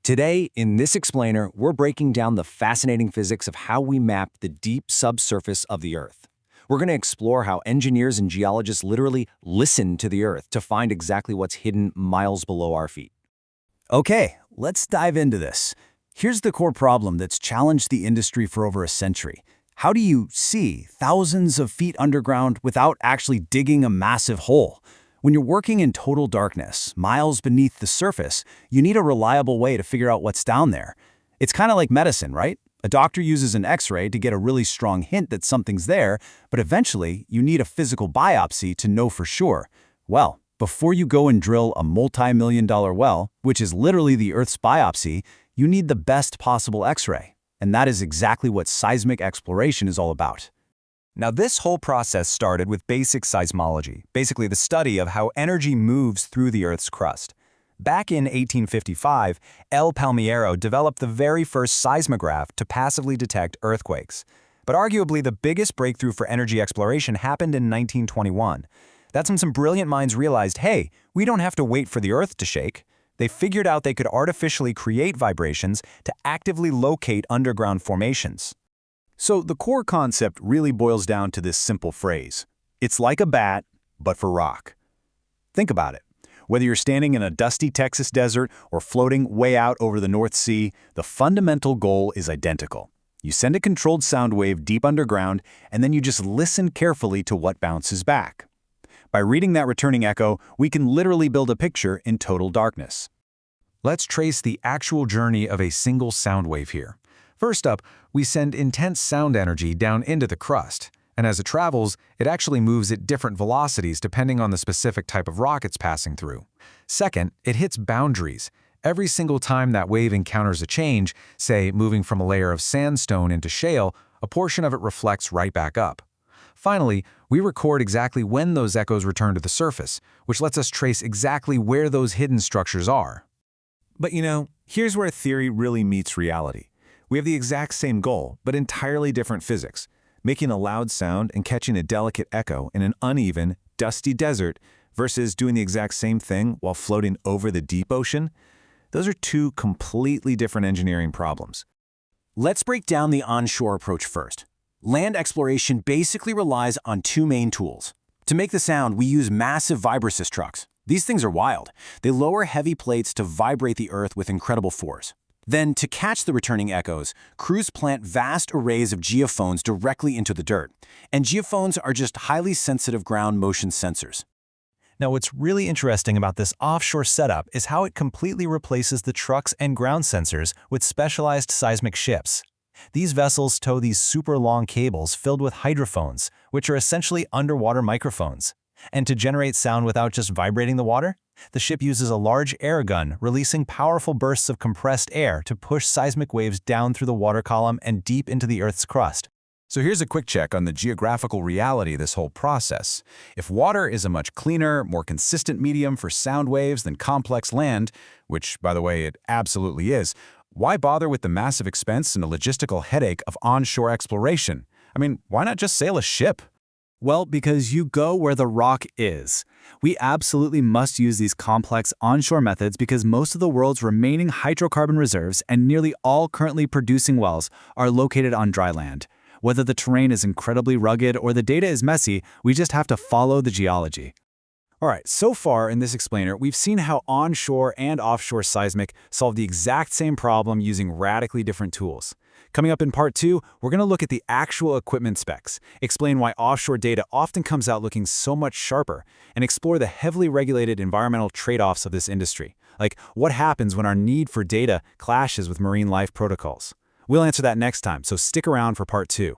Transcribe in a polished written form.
Today, in this explainer, we're breaking down the fascinating physics of how we map the deep subsurface of the Earth. We're going to explore how engineers and geologists literally listen to the Earth to find exactly what's hidden miles below our feet. Okay, let's dive into this. Here's the core problem that's challenged the industry for over a century. How do you see thousands of feet underground without actually digging a massive hole? When you're working in total darkness, miles beneath the surface, you need a reliable way to figure out what's down there. It's kind of like medicine, right? A doctor uses an X-ray to get a really strong hint that something's there, but eventually you need a physical biopsy to know for sure. Well, before you go and drill a multi-million-dollar well, which is literally the Earth's biopsy, you need the best possible X-ray. And that is exactly what seismic exploration is all about. Now, this whole process started with basic seismology, basically the study of how energy moves through the Earth's crust. Back in 1855, El Palmiero developed the very first seismograph to passively detect earthquakes. But arguably the biggest breakthrough for energy exploration happened in 1921. That's when some brilliant minds realized, hey, we don't have to wait for the Earth to shake. They figured out they could artificially create vibrations to actively locate underground formations. So the core concept really boils down to this simple phrase. It's like a bat, but for rock. Think about it. Whether you're standing in a dusty Texas desert or floating way out over the North Sea, the fundamental goal is identical. You send a controlled sound wave deep underground, and then you just listen carefully to what bounces back. By reading that returning echo, we can literally build a picture in total darkness. Let's trace the actual journey of a single sound wave here. First up, we send intense sound energy down into the crust, and as it travels, it actually moves at different velocities depending on the specific type of rock it's passing through. Second, it hits boundaries. Every single time that wave encounters a change, say moving from a layer of sandstone into shale, a portion of it reflects right back up. Finally, we record exactly when those echoes return to the surface, which lets us trace exactly where those hidden structures are. But here's where theory really meets reality. We have the exact same goal, but entirely different physics. Making a loud sound and catching a delicate echo in an uneven, dusty desert versus doing the exact same thing while floating over the deep ocean, those are two completely different engineering problems. Let's break down the onshore approach first. Land exploration basically relies on two main tools. To make the sound, we use massive vibrosis trucks. These things are wild. They lower heavy plates to vibrate the Earth with incredible force. Then, to catch the returning echoes, crews plant vast arrays of geophones directly into the dirt. And geophones are just highly sensitive ground motion sensors. Now, what's really interesting about this offshore setup is how it completely replaces the trucks and ground sensors with specialized seismic ships. These vessels tow these super long cables filled with hydrophones, which are essentially underwater microphones. And to generate sound without just vibrating the water, the ship uses a large air gun releasing powerful bursts of compressed air to push seismic waves down through the water column and deep into the Earth's crust. So here's a quick check on the geographical reality of this whole process. If water is a much cleaner, more consistent medium for sound waves than complex land, which, by the way, it absolutely is, why bother with the massive expense and the logistical headache of onshore exploration? I mean, why not just sail a ship? Well, because you go where the rock is. We absolutely must use these complex onshore methods because most of the world's remaining hydrocarbon reserves and nearly all currently producing wells are located on dry land. Whether the terrain is incredibly rugged or the data is messy, we just have to follow the geology. All right, so far in this explainer, we've seen how onshore and offshore seismic solve the exact same problem using radically different tools. Coming up in part 2, we're going to look at the actual equipment specs, explain why offshore data often comes out looking so much sharper, and explore the heavily regulated environmental trade-offs of this industry, like what happens when our need for data clashes with marine life protocols. We'll answer that next time, so stick around for part 2.